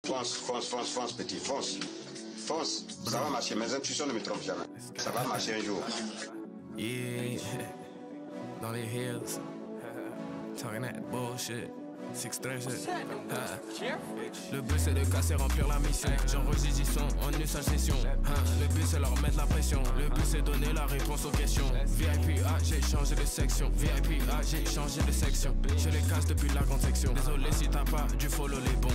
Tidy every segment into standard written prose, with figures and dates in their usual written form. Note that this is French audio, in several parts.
Fonce, petit, fonce. Fonce, ça va marcher, mes intuitions ne me trompent jamais. Ça va marcher un jour. Yeah, dans les hills, talking that bullshit. 6-3, le but c'est de casser, remplir la mission. J'enregistre du son en une seule session. Le but c'est leur mettre la pression. Le but c'est donner la réponse aux questions. VIP A, j'ai changé de section. VIP A, j'ai changé de section. Je les casse depuis la grande section. Désolé si t'as pas du follow les bons.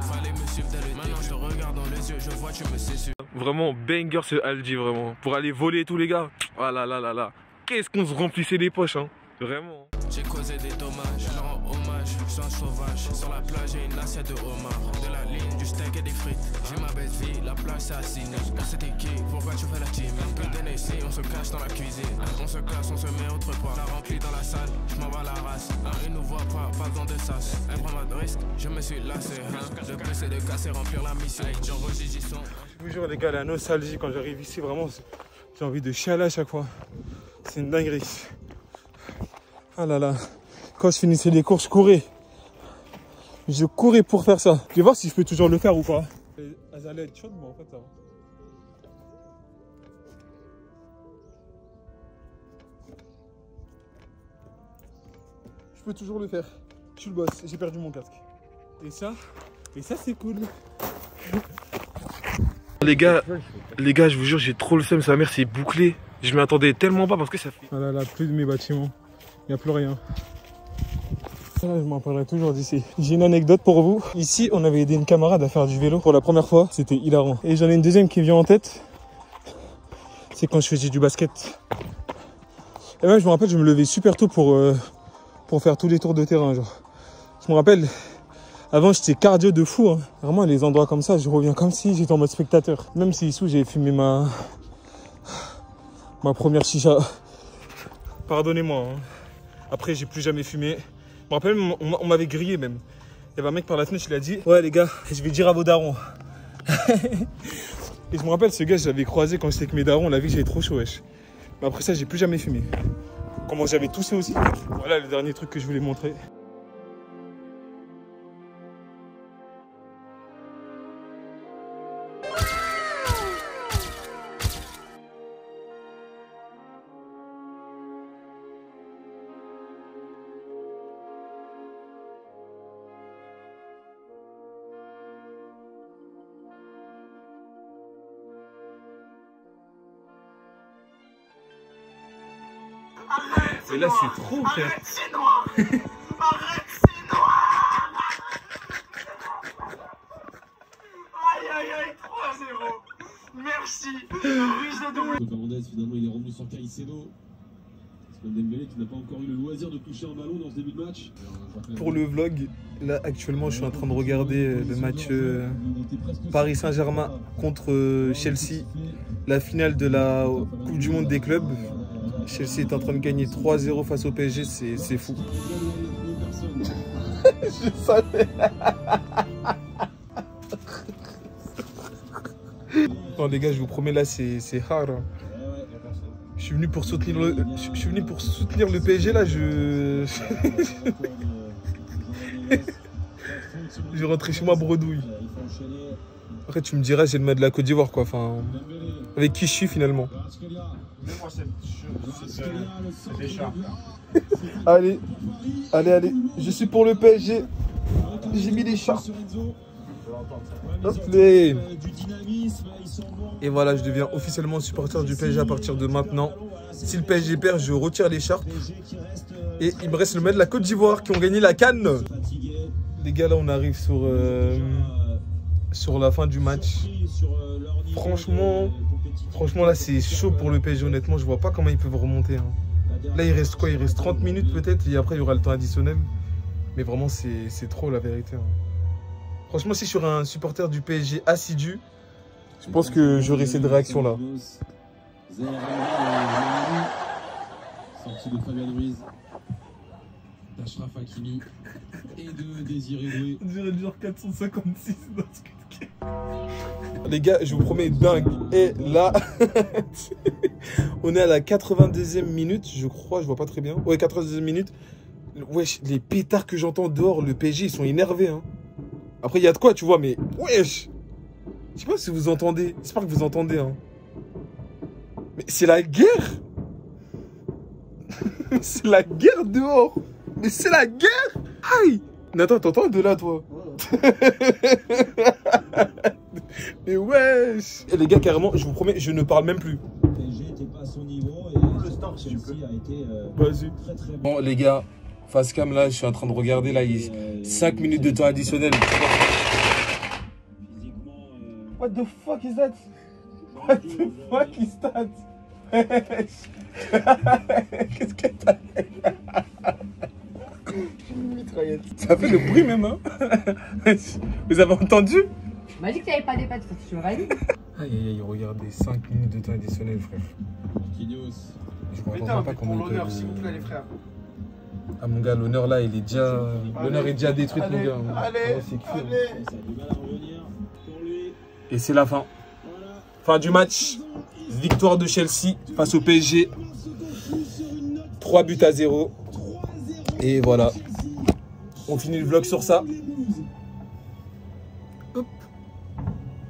Fallait me suivre dès le début. Maintenant je te regarde dans les yeux, je vois tu me sais sûr. Vraiment banger ce Aldi vraiment. Pour aller voler tous les gars. Ah là là là là. Qu'est-ce qu'on se remplissait les poches hein. Vraiment. J'ai causé des dommages, je leur rends hommage, je suis un sauvage. Sur la plage, j'ai une assiette de homard. De la ligne, du steak et des frites. J'ai ma belle vie, la plage c'est assigné. On s'était qui, pourquoi tu fais la team? Un peu d'NSC, on se cache dans la cuisine. On se casse, on se met autre part. La remplie dans la salle, je m'en bats la race. Ils nous voient pas besoin de sas. Elle prend ma risque, je me suis lassé. Le but c'est de casser, remplir la mission. J'enregistre du son. Je vous jure les gars, la nostalgie quand j'arrive ici, vraiment, j'ai envie de chialer à chaque fois. C'est une dinguerie. Ah là là, quand je finissais les cours, je courais. Je courais pour faire ça. Je vais voir si je peux toujours le faire ou pas. Elles allaient être chaudes, mais en fait ça va. Je peux toujours le faire. Je suis le boss, j'ai perdu mon casque. Et ça c'est cool. Les gars, je vous jure, j'ai trop le seum, sa mère c'est bouclé. Je m'y attendais tellement pas parce que ça fait... Voilà, là, plus de mes bâtiments. Il n'y a plus rien. Là, je m'en parlerai toujours d'ici. J'ai une anecdote pour vous. Ici, on avait aidé une camarade à faire du vélo pour la première fois. C'était hilarant. Et j'en ai une deuxième qui vient en tête. C'est quand je faisais du basket. Et même, je me rappelle, je me levais super tôt pour faire tous les tours de terrain. Genre. Je me rappelle, avant, j'étais cardio de fou. Hein. Vraiment, les endroits comme ça, je reviens comme si j'étais en mode spectateur. Même si ici, j'ai fumé ma première chicha. Pardonnez-moi. Hein. Après, j'ai plus jamais fumé. Je me rappelle, on m'avait grillé même. Il y avait un mec par la fenêtre, il a dit « Ouais les gars, je vais dire à vos darons. » Et je me rappelle, ce gars, je l'avais croisé quand j'étais avec mes darons. On l'a vu que j'avais trop chaud, wesh. Mais après ça, j'ai plus jamais fumé. Comment j'avais toussé aussi. Voilà le dernier truc que je voulais montrer. Arrête, et là c'est trop frère. Arrête, c'est noir. Arrête, c'est noir. Aïe aïe aïe, 3-0. Merci. Russe de double. Fernandez finalement il est revenu sur Caicedo. Dembélé qui n'a pas encore eu le loisir de toucher un ballon dans ce début de match. Pour le vlog, là actuellement je suis en train de regarder le match Paris Saint-Germain contre Chelsea, la finale de la Coupe du Monde des clubs. Chelsea est en train de gagner 3-0 face au PSG, c'est fou. Je savais. Non les gars, je vous promets là c'est hard. Hein. Je suis venu pour soutenir le PSG là, je vais rentrer chez moi bredouille. Après tu me diras j'ai le main de la Côte d'Ivoire quoi, enfin avec qui je suis finalement. Allez, je suis pour le PSG. J'ai mis les chars. Et voilà, je deviens officiellement supporter du PSG à partir de maintenant. Si le PSG perd, je retire l'écharpe. Et il me reste le mec de la Côte d'Ivoire qui ont gagné la CAN. Les gars, là on arrive sur la fin du match. Franchement là c'est chaud pour le PSG honnêtement. Je vois pas comment ils peuvent remonter. Hein. Là il reste quoi? Il reste 30 minutes peut-être et après il y aura le temps additionnel. Mais vraiment c'est trop la vérité. Hein. Franchement si je suis un supporter du PSG assidu, je pense que j'aurai cette réaction là. Sortie de Fabien Ruiz, d'Achraf Hakimi et de Désiré Doué. On dirait genre 456 dans ce que les gars, je vous promets dingue. Et là, on est à la 82e minute, je crois, je vois pas très bien. Ouais, 82e minute. Wesh, les pétards que j'entends dehors, le PSG, ils sont énervés. Hein. Après, il y a de quoi, tu vois, mais wesh. Je sais pas si vous entendez. J'espère que vous entendez, hein. Mais c'est la guerre. C'est la guerre dehors. Mais c'est la guerre. Aïe. Nathan, t'entends de là, toi? Mais wesh. Et les gars, carrément, je vous promets, je ne parle même plus. PSG n'était pas à son niveau et le start Chelsea a été très très bon. Bon, les gars, face cam, là, je suis en train de regarder, là, 5 minutes de temps additionnel. What the fuck is that? What the fuck is that? Qu'est-ce que t'as? Une mitraillette. Ça fait le bruit même, hein? Vous avez entendu? Tu m'as dit que t'avais pas des pattes, faut que tu me valides. Aïe aïe aïe, regardez, 5 minutes de temps additionnel, frère. Je comprends pas comment pour l'honneur, s'il vous plaît, les frères. Ah mon gars, l'honneur là, il est déjà... L'honneur est déjà détruit, mon gars. Allez, Et c'est la fin. Fin du match. Victoire de Chelsea face au PSG. 3-0. Et voilà. On finit le vlog sur ça. Hop.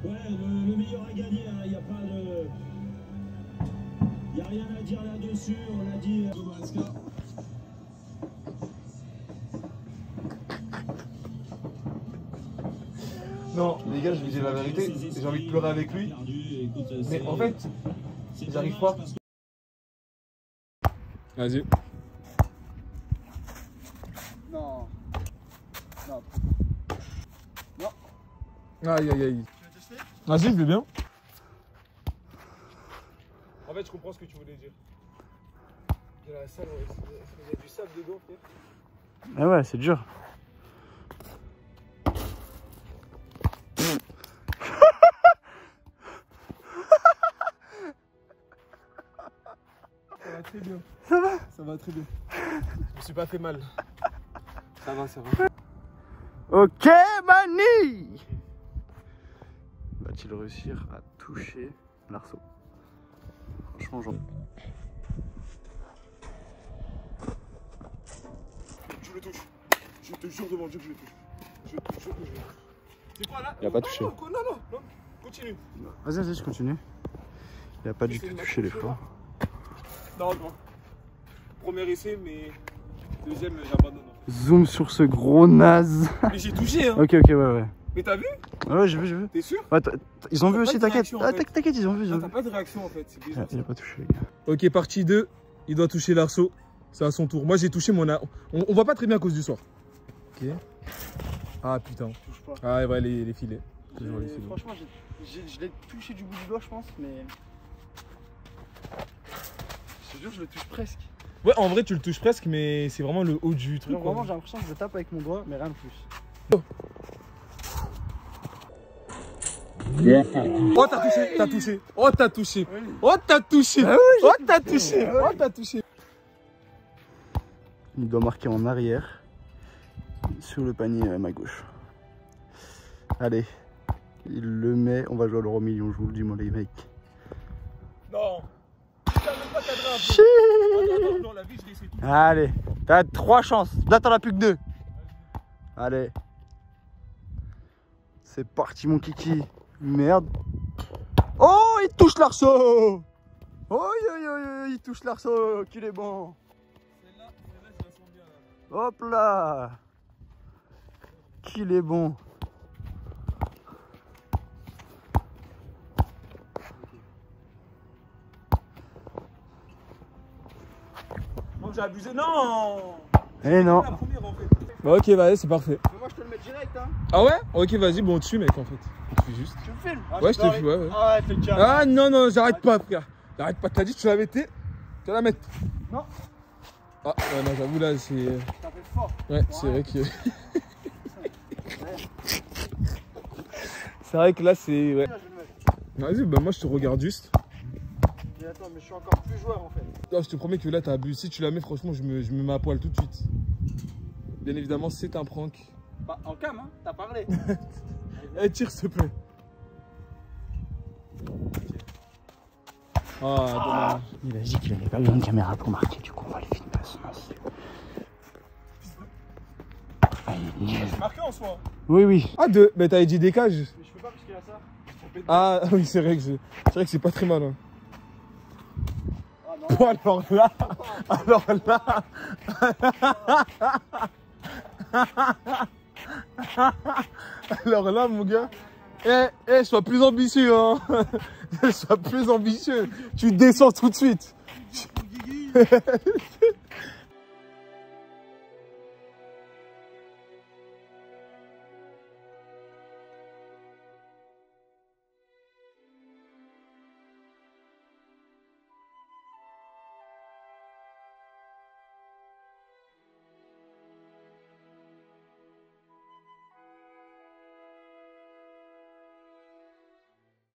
Ouais, le meilleur a gagné, il n'y a pas de... Il n'y a rien à dire là-dessus, on l'a dit. Non, les gars, je vous dis la vérité. J'ai envie de pleurer avec lui. Mais en fait, j'arrive pas. Vas-y. Non. Non. Non. Aïe aïe aïe. Vas-y, je veux bien. En fait, je comprends ce que tu voulais dire. Il y a la salle, il y a du sable dedans, peut-être. Ah ouais, c'est dur. Ça va très bien. Ça va? Ça va très bien. Je me suis pas fait mal. Ça va, ça va. Ok, Mani! Va-t-il réussir à toucher l'arceau? Franchement, j'en... Je le touche. Je te jure devant Dieu que je le touche. Je te jure que je le touche. C'est quoi là? Il a pas touché. Non, continue. Vas-y, vas-y, je continue. Il a pas du tout touché les fois. Non. Premier essai, mais deuxième, j'abandonne. Zoom sur ce gros naze. Mais j'ai touché, hein. Ok, ouais. Mais t'as vu? Ouais, j'ai vu. T'es sûr? Ouais, ils ont vu aussi, pas de t'inquiète. réaction, en Ah, fait. t'inquiète, ils ont vu. T'as pas de réaction en fait, c'est bizarre. Il a pas touché, les gars. Ok, partie 2, il doit toucher l'arceau. C'est à son tour. Moi j'ai touché mon... On voit pas très bien à cause du soir. Ok. Ah putain. Touche pas. Ah ouais, les filets. Toujours les filets. Franchement, je l'ai touché du bout du doigt, je pense, mais... Je te jure, je le touche presque. Ouais, en vrai tu le touches presque, mais c'est vraiment le haut du truc. Genre, vraiment, j'ai l'impression que je le tape avec mon doigt, mais rien de plus. Oh t'as touché. Oh t'as touché. Oh t'as touché. Ah oui, oh t'as touché. Oh t'as touché. Il doit marquer en arrière, sur le panier à ma gauche. Allez, il le met, on va jouer à l'euro million, je vous le dis moi les mecs. Non. Putain, même pas cadré un peu. Non, la vie, je l'ai essayé tout. Allez, t'as 3 chances, là t'en as plus que 2. Allez. C'est parti mon kiki. Merde. Oh, il touche l'arceau. Oh, il touche l'arceau, qu'il est bon. Celle-là, je la sens bien là. Hop là. Qu'il est bon. Non, j'ai abusé. Non. Eh non. La première en fait. Bah ok, vas-y, c'est parfait. Moi je te le mets direct hein. Ah ouais? Ok, vas-y, bon, tu mec en fait. Tu fais juste. Tu me filmes? Ouais, je te filme, ouais. Ah, fais le cas. Ah non, j'arrête pas, frère. J'arrête pas, t'as dit que tu la mettais. Tu vas la mettre. Non. Ah, ouais, non, j'avoue, là, c'est. Ça fait fort. Ouais, c'est vrai que. C'est vrai que là, c'est. Ouais. Là, je vais le mettre. Vas-y, bah, moi, je te regarde juste. Mais attends, mais je suis encore plus joueur en fait. Non, je te promets que là, t'as abusé. Si tu la mets, franchement, je me mets à poil tout de suite. Bien évidemment, c'est un prank. Bah, en cam, hein, t'as parlé. Eh, tire, s'il te plaît. Ah, dommage. Il a dit qu'il avait pas besoin de caméra pour marquer, du coup on va les filmer à son insu. C'est marqué en soi. Oui, oui. Ah, deux. Mais t'avais dit des cages. Mais je peux pas parce qu'il y a ça. Ah oui, c'est vrai que c'est pas très malin. Bon, alors là, alors là, mon gars, sois plus ambitieux, hein. Sois plus ambitieux. Tu descends tout de suite.